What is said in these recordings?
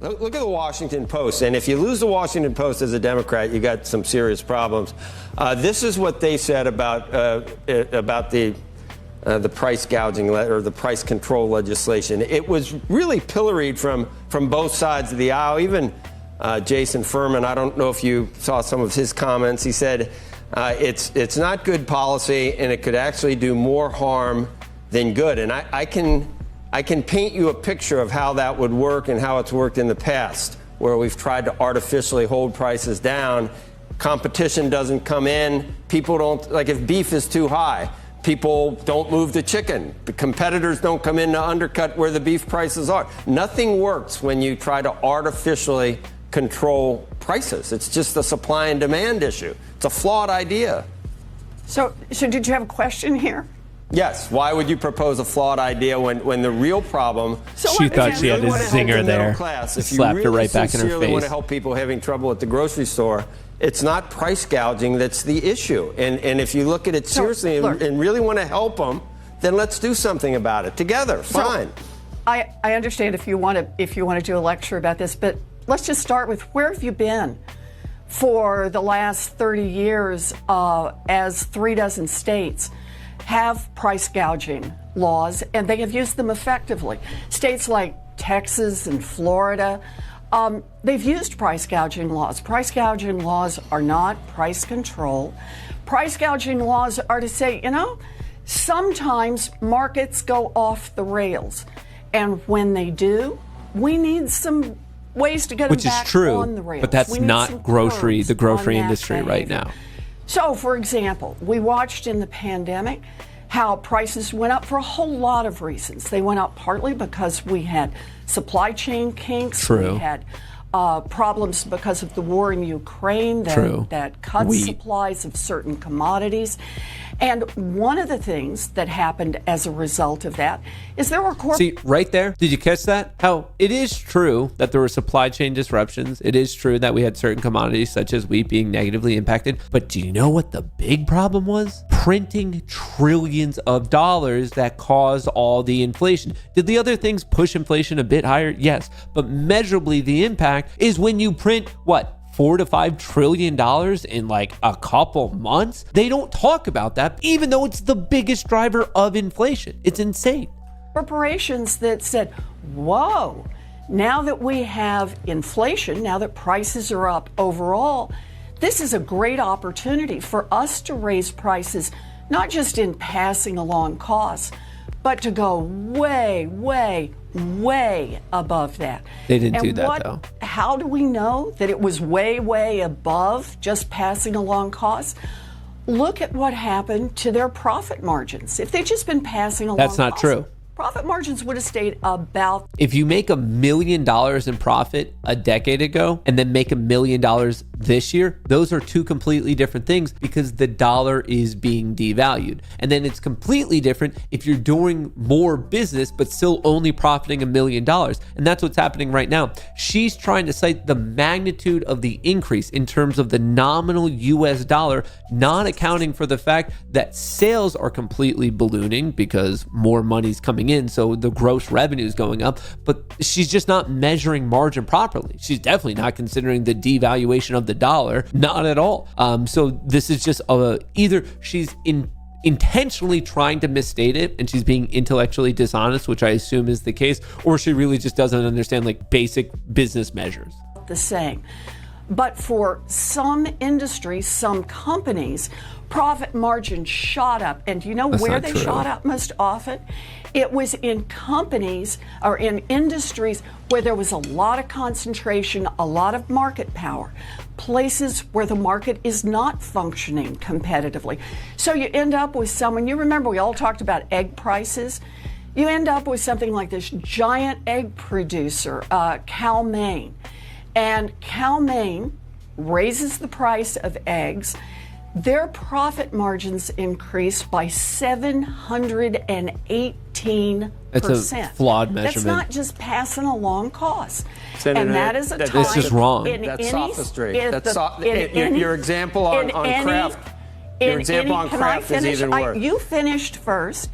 Look at the Washington Post, and if you lose the Washington Post as a Democrat, you got some serious problems. This is what they said about the price gouging or the price control legislation. It was really pilloried from both sides of the aisle. Even Jason Furman, I don't know if you saw some of his comments. He said it's not good policy, and it could actually do more harm than good. And I can paint you a picture of how that would work and how it's worked in the past, where we've tried to artificially hold prices down. Competition doesn't come in. People don't, like if beef is too high, people don't move the chicken. The competitors don't come in to undercut where the beef prices are. Nothing works when you try to artificially control prices. It's just a supply and demand issue. It's a flawed idea. So did you have a question here? Yes. Why would you propose a flawed idea when the real problem? She thought she had a zinger there. Slapped her right back in her face. If you really want to help people having trouble at the grocery store, it's not price gouging that's the issue. And if you look at it seriously and really want to help them, then let's do something about it together. Fine. I understand if you want to do a lecture about this, but let's just start with where have you been for the last 30 years as 36 states have price gouging laws, and they have used them effectively. States like Texas and Florida, they've used price gouging laws. Price gouging laws are not price control. Price gouging laws are to say, sometimes markets go off the rails. And when they do, we need some ways to get them back on the rails. But that's not the grocery industry right now. So, for example, we watched in the pandemic how prices went up for a whole lot of reasons. They went up partly because we had supply chain kinks. True. We had problems because of the war in Ukraine that cut supplies of certain commodities. And one of the things that happened as a result of that is there were See, right there, did you catch that? How it is true that there were supply chain disruptions. It is true that we had certain commodities such as wheat being negatively impacted. But do you know what the big problem was? Printing trillions of dollars that caused all the inflation. Did the other things push inflation a bit higher? Yes. But measurably, the impact is when you print what? $4 to $5 trillion in like a couple months. They don't talk about that, even though it's the biggest driver of inflation. It's insane. Corporations that said, whoa, now that we have inflation, now that prices are up overall, this is a great opportunity for us to raise prices, not just in passing along costs, but to go way, way, way above that. They didn't do that, though. How do we know that it was way, way above just passing along costs? Look at what happened to their profit margins. If they'd just been passing along costs. That's not true. Profit margins would have stayed about. If you make $1 million in profit a decade ago and then make $1 million this year, those are two completely different things because the dollar is being devalued. And then it's completely different if you're doing more business but still only profiting $1 million. And that's what's happening right now. She's trying to cite the magnitude of the increase in terms of the nominal US dollar, not accounting for the fact that sales are completely ballooning because more money's coming in, so the gross revenue is going up, but she's just not measuring margin properly. She's definitely not considering the devaluation of the dollar, not at all. So this is just either she's intentionally trying to misstate it and she's being intellectually dishonest, which I assume is the case, or she really just doesn't understand like basic business measures. The same. But for some industries, some companies, profit margins shot up. And do you know where they shot up most often? It was in companies or in industries where there was a lot of concentration, a lot of market power, places where the market is not functioning competitively. So you end up with someone, you remember we all talked about egg prices. You end up with something like this giant egg producer, Cal-Maine. And Cal-Maine raises the price of eggs. Their profit margins increase by 718%. It's a flawed measurement. That's not just passing along costs. Senator, and that is a time. This is wrong. That's sophistry. Your example on Kraft. Your example on Kraft is even worse. You finished first.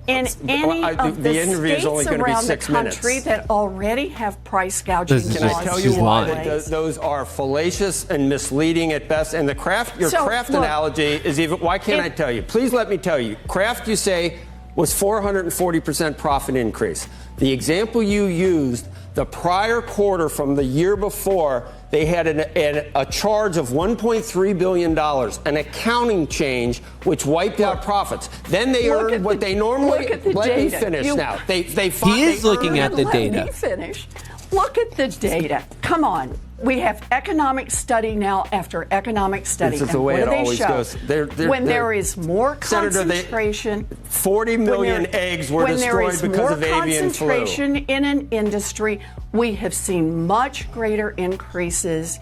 in any of the interview is only states going to be around the 6 minutes. country that already have price gouging laws. Can I tell you why that those are fallacious and misleading at best? And your Kraft analogy is even. Why can't I tell you? Please let me tell you. Kraft, you say, was 440% profit increase. The example you used, the prior quarter from the year before, they had a charge of $1.3 billion, an accounting change which wiped out profits. Then they earned what they normally. Let me finish now. He is looking at the data. Let me finish. Look at the data. Come on. We have economic study now after economic study. This is the way it always goes. When there is more concentration, 40 million eggs were destroyed because of avian flu. When there is more concentration in an industry, we have seen much greater increases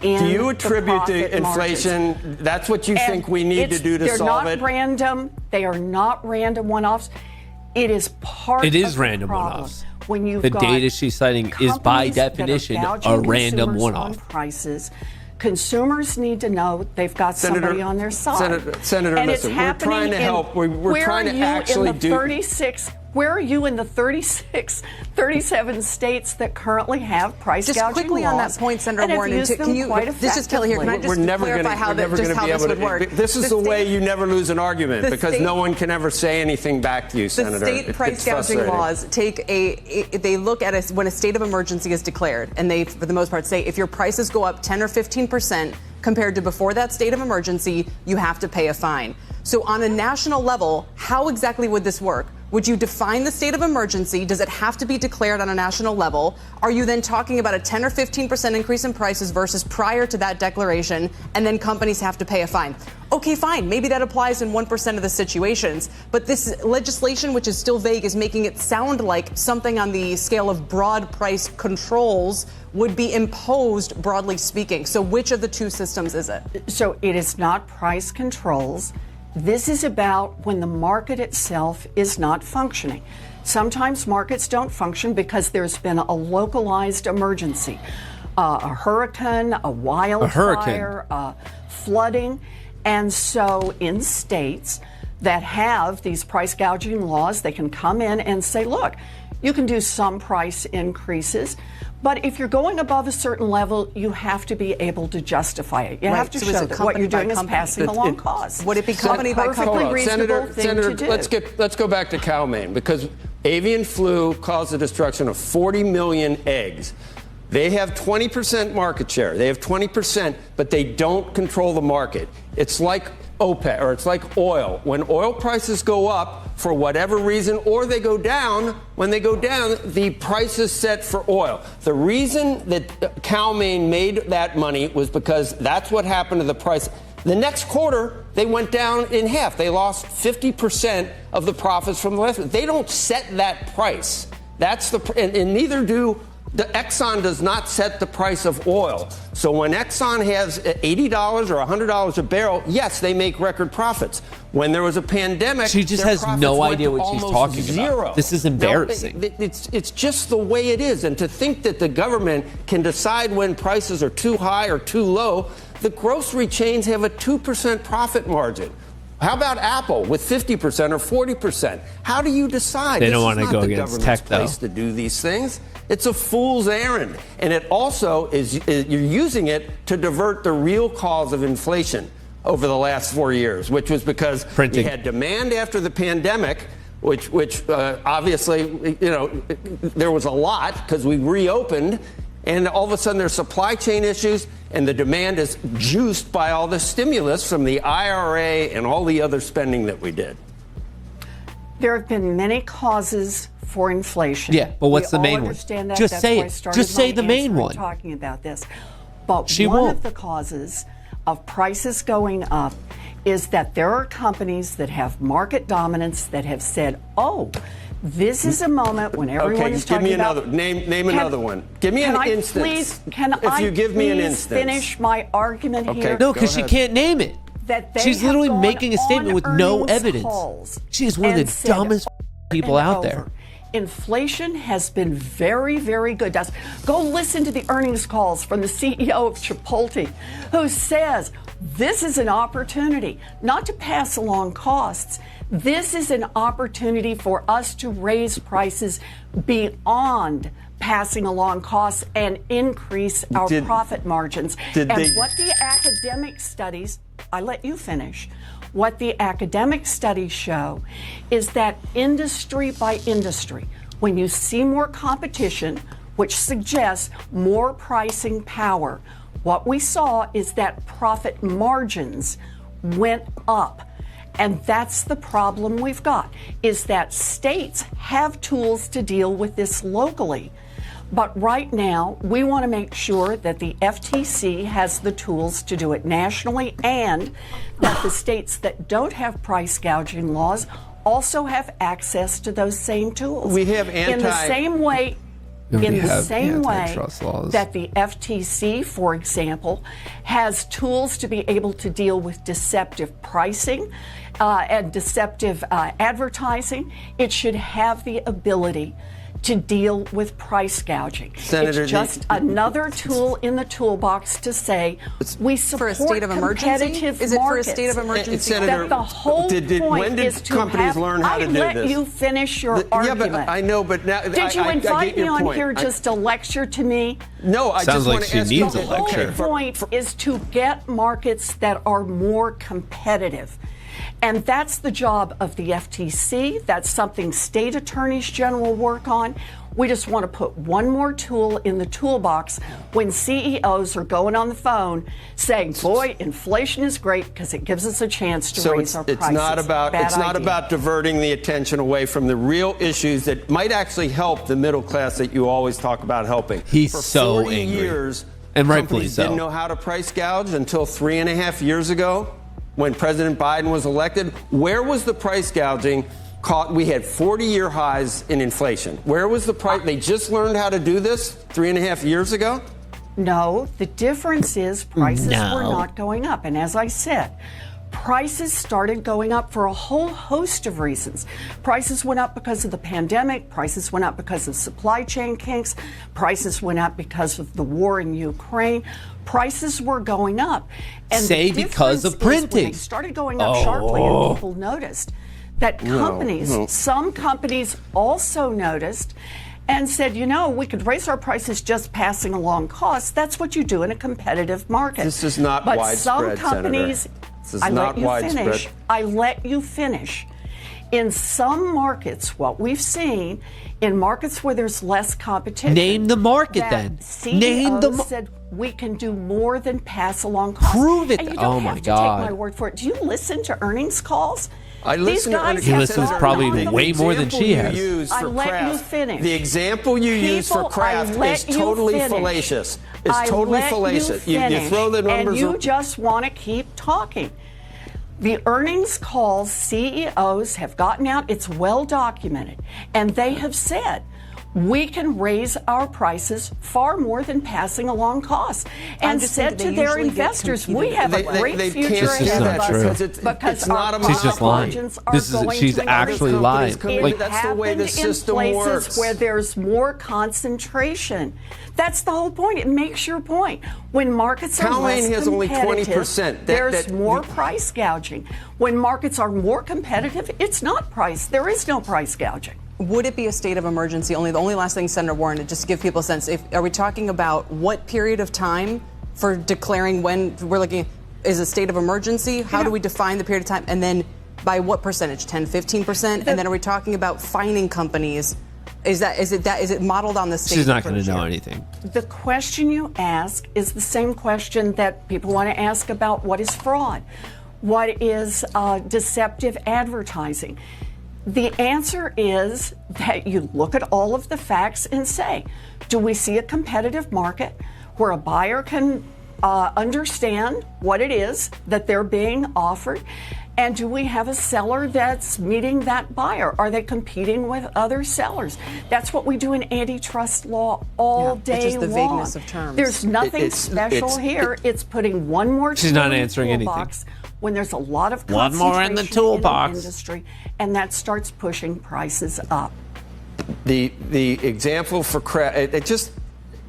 in Do you attribute the inflation? Margins. That's what you think we need to do to solve it? They're not random. They are not random one-offs. It is part of the problem. It is random one-offs. When you've the got data she's citing is by definition a random one-off. Prices. Consumers need to know they've got somebody on their side. Senator, and listen, we're trying to help. We're trying to actually do. Where are you in the 37 states that currently have price gouging laws? Just quickly on that point, Senator Warren, can you, this is Kelly here. Can I just clarify how this would work? This is the way you never lose an argument because no one can ever say anything back to you, Senator. The state price gouging laws they look at when a state of emergency is declared, and they, for the most part, say if your prices go up 10 or 15% compared to before that state of emergency, you have to pay a fine. So on a national level, how exactly would this work? Would you define the state of emergency? Does it have to be declared on a national level? Are you then talking about a 10 or 15% increase in prices versus prior to that declaration, and then companies have to pay a fine? Okay, fine. Maybe that applies in 1% of the situations. But this legislation, which is still vague, is making it sound like something on the scale of broad price controls would be imposed, broadly speaking. So which of the two systems is it? So it is not price controls. This is about when the market itself is not functioning. Sometimes markets don't function because there's been a localized emergency, a hurricane, a wildfire, flooding. And so in states that have these price gouging laws, they can come in and say, look, you can do some price increases, but if you're going above a certain level, you have to be able to justify it. You have to show that what you're doing is passing along costs. Would it be company by company? Senator, let's go back to cow Maine, because avian flu caused the destruction of 40 million eggs. They have 20% market share. They have 20%, but they don't control the market. It's like OPEC, or it's like oil. When oil prices go up for whatever reason, or they go down, when they go down, the price is set for oil. The reason that cow Maine made that money was because that's what happened to the price. The next quarter, they went down in half. They lost 50% of the profits from the last. They don't set that price. That's and neither do. The Exxon does not set the price of oil. So when Exxon has $80 or $100 a barrel, yes, they make record profits. When there was a pandemic, she just has no idea what she's talking about. This is embarrassing. No, it's just the way it is. And to think that the government can decide when prices are too high or too low, the grocery chains have a 2% profit margin. How about Apple with 50% or 40%? How do you decide? They don't want to go against tech, though. Place to do these things. It's a fool's errand. And it also is you're using it to divert the real cause of inflation over the last 4 years, which was because you had demand after the pandemic, which obviously, there was a lot because we reopened. And all of a sudden there's supply chain issues, and the demand is juiced by all the stimulus from the IRA and all the other spending that we did. There have been many causes for inflation. Yeah, but what's the main one? That. Just That's say why I it. started Just say my the main answer one. Talking about this, but She one won't. of the causes of prices going up is that there are companies that have market dominance that have said, "Oh, this is a moment when everyone is talking about." Okay, give me another. Name another one. Give me an instance. Can you give me an please instance. finish my argument here? No, because she can't name it. That they She's have literally gone making a statement on with no earnings evidence. calls She is one of and the said dumbest people and out there. over, Inflation has been very, very good. Go listen to the earnings calls from the CEO of Chipotle, who says this is an opportunity not to pass along costs. This is an opportunity for us to raise prices beyond passing along costs and increase our profit margins. What the academic studies, I let you finish, what the academic studies show is that industry by industry, when you see more competition, which suggests more pricing power, what we saw is that profit margins went up. And that's the problem we've got, is that states have tools to deal with this locally. But right now, we want to make sure that the FTC has the tools to do it nationally, and that the states that don't have price gouging laws also have access to those same tools. We have in the same way laws. that the FTC, for example, has tools to be able to deal with deceptive pricing and deceptive advertising, it should have the ability to deal with price gouging. Senator, it's just another tool in the toolbox to say we support for a state of emergency. Competitive is it markets. For a state of emergency? Senator, that the whole point is to companies have, learn how to do I let this? you finish your argument. Yeah, but I know, but now did you invite I get me your on point. here just to lecture to me? No, I Sounds just like want to she ask needs you, a lecture. The whole point is to get markets that are more competitive. And that's the job of the FTC. That's something state attorneys general work on. We just want to put one more tool in the toolbox when CEOs are going on the phone saying, boy, inflation is great because it gives us a chance to raise our prices. It's not about diverting the attention away from the real issues that might actually help the middle class that you always talk about helping. He's For so 40 angry. years, And rightfully companies so. didn't know how to price gouge until 3.5 years ago when President Biden was elected. Where was the price gouging? We had 40-year highs in inflation. Where was the price? They just learned how to do this 3.5 years ago? No, the difference is prices were not going up. And as I said, prices started going up for a whole host of reasons. Prices went up because of the pandemic. Prices went up because of supply chain kinks. Prices went up because of the war in Ukraine. Prices were going up. And Say because of printing. When they started going up sharply and people noticed that companies, some companies also noticed and said, you know, we could raise our prices just passing along costs. That's what you do in a competitive market. This is not but widespread, some companies, Senator. This is not widespread. I let you finish. In some markets, what we've seen, in markets where there's less competition. Name the market that then. CEOs said we can do more than pass along costs. Prove it. And you don't Oh have my to God. take my word for it. Do you listen to earnings calls? I listen to guys He have listens gone probably on the way more than she has. I let you finish. The example you use for Kraft is totally fallacious. It's totally fallacious. You throw the numbers. And you just want to keep talking. The earnings calls CEOs have gotten out. It's well documented. And they have said, we can raise our prices far more than passing along costs. And said to their investors, we have a great future ahead of us because our profit margins are going She's to actually lying. It That's the way the system in places works. where there's more concentration. That's the whole point. It makes your point. When markets are less has only competitive, 20%. There's more price gouging. When markets are more competitive, it's not price. There is no price gouging. Would it be a state of emergency? The only last thing, Senator Warren, just to give people a sense, are we talking about what period of time for declaring when we're looking, is a state of emergency? How do we define the period of time? And then by what percentage, 10, 15%? And then are we talking about fining companies? Is it modeled on the state? She's not going to know anything. The question you ask is the same question that people want to ask about what is fraud, what is deceptive advertising. The answer is that you look at all of the facts and say, do we see a competitive market where a buyer can understand what it is that they're being offered? And do we have a seller that's meeting that buyer? Are they competing with other sellers? That's what we do in antitrust law all day long. It's just the vagueness of terms. There's nothing special here. It's putting one more She's not answering anything. When there's a lot of One more in the toolbox. in the industry, and that starts pushing prices up. The example for Kraft,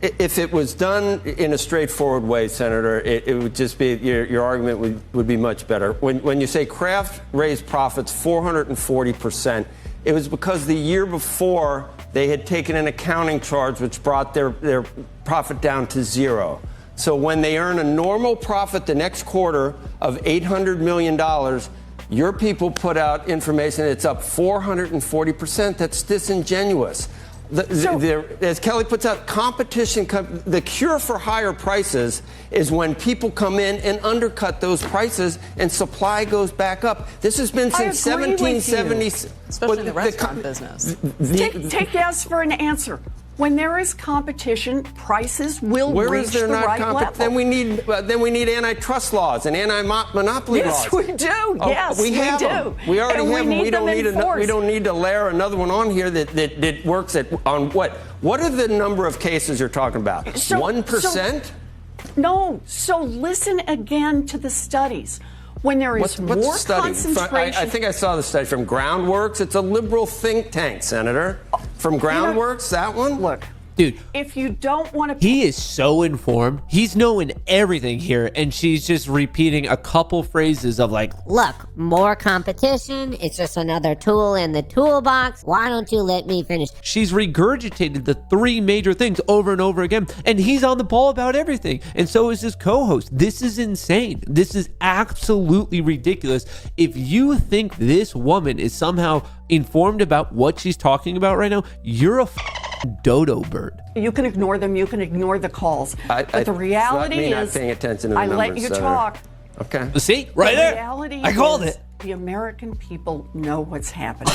If it was done in a straightforward way, Senator, it would just be, your argument would be much better. When you say Kraft raised profits 440%, it was because the year before they had taken an accounting charge which brought their profit down to zero. So when they earn a normal profit the next quarter of $800 million, your people put out information it's up 440%. That's disingenuous. As Kelly puts out, competition, the cure for higher prices is when people come in and undercut those prices and supply goes back up. This has been since 1770. Especially in the restaurant business. Take yes for an answer. When there is competition, prices will reach the right level. Then we need antitrust laws and anti-monopoly laws. Yes, we do. Yes, we have do. them. We already have them. We don't need to layer another one on here that works on what? What are the number of cases you're talking about? 1%? No. So listen again to the studies. When there is more concentration. I think I saw the study from Groundworks. It's a liberal think tank, Senator. From Groundworks, that one? Look, dude, if you don't want to... He is so informed. He's knowing everything here, and she's just repeating a couple phrases of like, look, more competition. It's just another tool in the toolbox. Why don't you let me finish? She's regurgitated the three major things over and over again, and he's on the ball about everything. And so is his co-host. This is insane. This is absolutely ridiculous. If you think this woman is somehow informed about what she's talking about right now, you're a dodo bird. You can ignore them. You can ignore the calls. But the reality is, not paying attention to the I numbers, let you Senator. talk. Okay. See, right there. Reality I called is, it. The American people know what's happening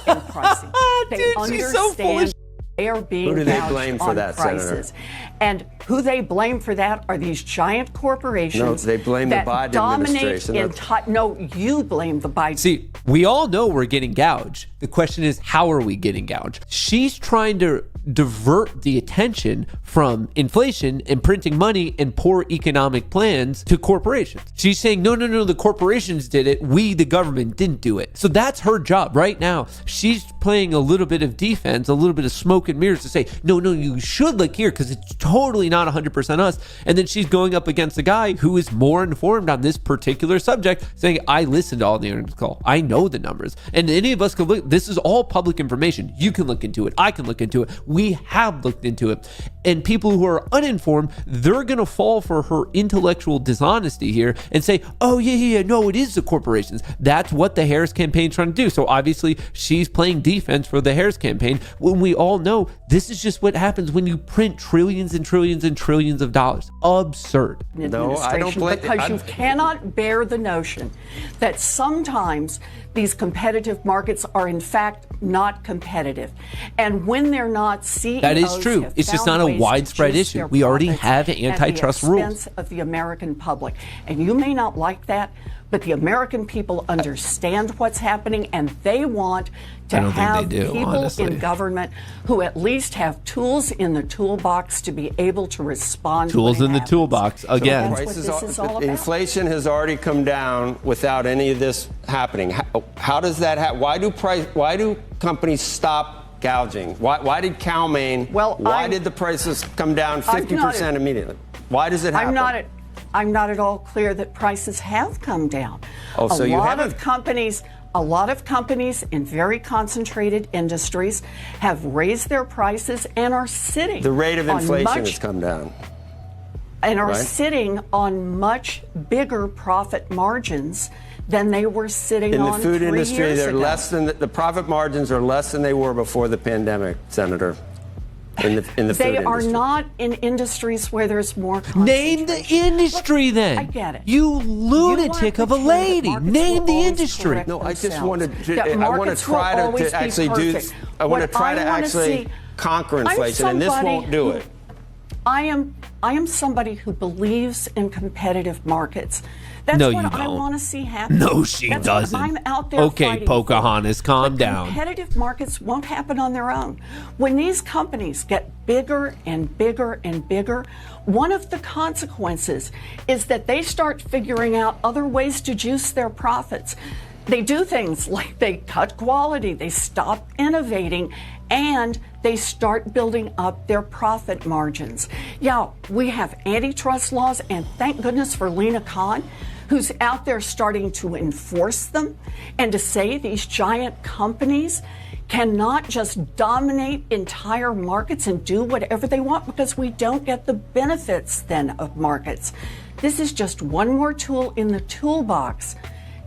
in pricing. They Dude, understand she's so foolish. they are being Who do they gouged blame for on that, prices. Senator? And who they blame for that are these giant corporations. No, they blame the that Biden dominate administration. No, you blame the Biden. See, we all know we're getting gouged. The question is, how are we getting gouged? She's trying to divert the attention from inflation and printing money and poor economic plans to corporations. She's saying, no, the corporations did it. We, the government, didn't do it. So that's her job right now. She's playing a little bit of defense, a little bit of smoke and mirrors to say, no, you should look here because it's totally not 100% us. And then she's going up against a guy who is more informed on this particular subject, saying, I listened to all the earnings call. I know the numbers. And any of us can look. This is all public information. You can look into it. I can look into it. We have looked into it. And people who are uninformed, they're going to fall for her intellectual dishonesty here and say, oh, yeah, no, it is the corporations. That's what the Harris campaign is trying to do. So obviously she's playing defense for the Harris campaign when we all know this is just what happens when you print trillions and trillions and trillions of dollars. Absurd. No, I don't blame because you cannot bear the notion that sometimes these competitive markets are in fact not competitive. And when they're not, CEOs that is true. It's just not a widespread issue. We already have antitrust rules. At the expense of the American public. And you may not like that, but the American people understand what's happening, and they want to have people in government who at least have tools in the toolbox to be able to respond. Tools in the toolbox again. So that's what this is all about. Inflation has already come down without any of this happening. How does that happen? Why do companies stop gouging? Why did Cal-Maine? Why did the prices come down 50% immediately? Why does it happen? I'm not at all clear that prices have come down. Oh, so you haven't? A lot of companies in very concentrated industries have raised their prices and are sitting. The rate of inflation has come down. And are sitting on much bigger profit margins than they were sitting on 3 years ago. In the food industry, they're less than the profit margins are less than they were before the pandemic, Senator. In the food industry. They are not in industries where there's more concentration. Name the industry then. I get it. You lunatic of a lady. Name the industry. No, I just wanted to, I want to try to actually do, I want to try to actually conquer inflation, and this won't do it. I am somebody who believes in competitive markets. That's no, what you I don't. want to see happen. No, she That's doesn't. What I'm out there okay, fighting Pocahontas, for. calm But down. Competitive markets won't happen on their own. When these companies get bigger and bigger and bigger, one of the consequences is that they start figuring out other ways to juice their profits. They do things like they cut quality, they stop innovating, and they start building up their profit margins. Yeah, we have antitrust laws, and thank goodness for Lena Khan, who's out there starting to enforce them, and to say these giant companies cannot just dominate entire markets and do whatever they want, because we don't get the benefits then of markets. This is just one more tool in the toolbox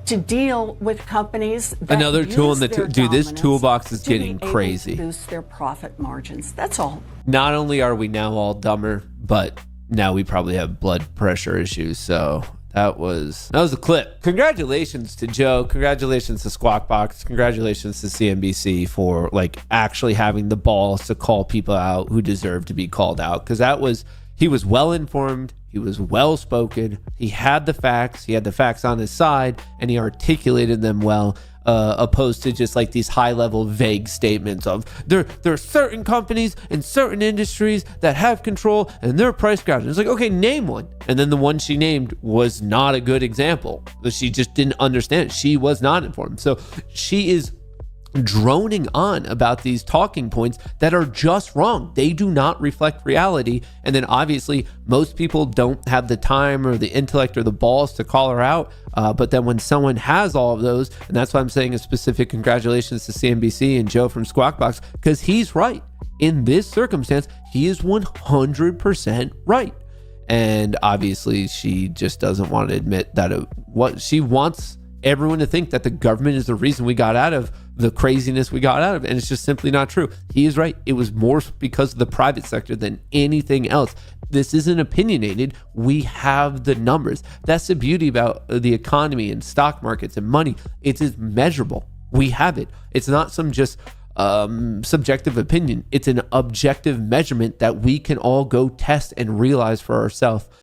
to deal with companies that Another tool in the dude, this toolbox is getting crazy. To boost their profit margins. That's all. Not only are we now all dumber, but now we probably have blood pressure issues. So that was a clip. Congratulations to Joe. Congratulations to Squawk Box. Congratulations to CNBC for like actually having the balls to call people out who deserve to be called out. Because he was well informed. He was well spoken. He had the facts. He had the facts on his side, and he articulated them well, opposed to just like these high level vague statements of there are certain companies in certain industries that have control and they're price gouging. It's like, okay, name one. And then the one she named was not a good example. She just didn't understand. She was not informed. So she is droning on about these talking points that are just wrong. They do not reflect reality. And then obviously most people don't have the time or the intellect or the balls to call her out. But then when someone has all of those, and that's why I'm saying a specific congratulations to CNBC and Joe from Squawk Box, because he's right. In this circumstance, he is 100% right. And obviously she just doesn't want to admit that what she wants everyone to think that the government is the reason we got out of the craziness we got out of. And it's just simply not true. He is right. It was more because of the private sector than anything else. This isn't opinionated. We have the numbers. That's the beauty about the economy and stock markets and money. It is measurable. We have it. It's not some just subjective opinion. It's an objective measurement that we can all go test and realize for ourselves.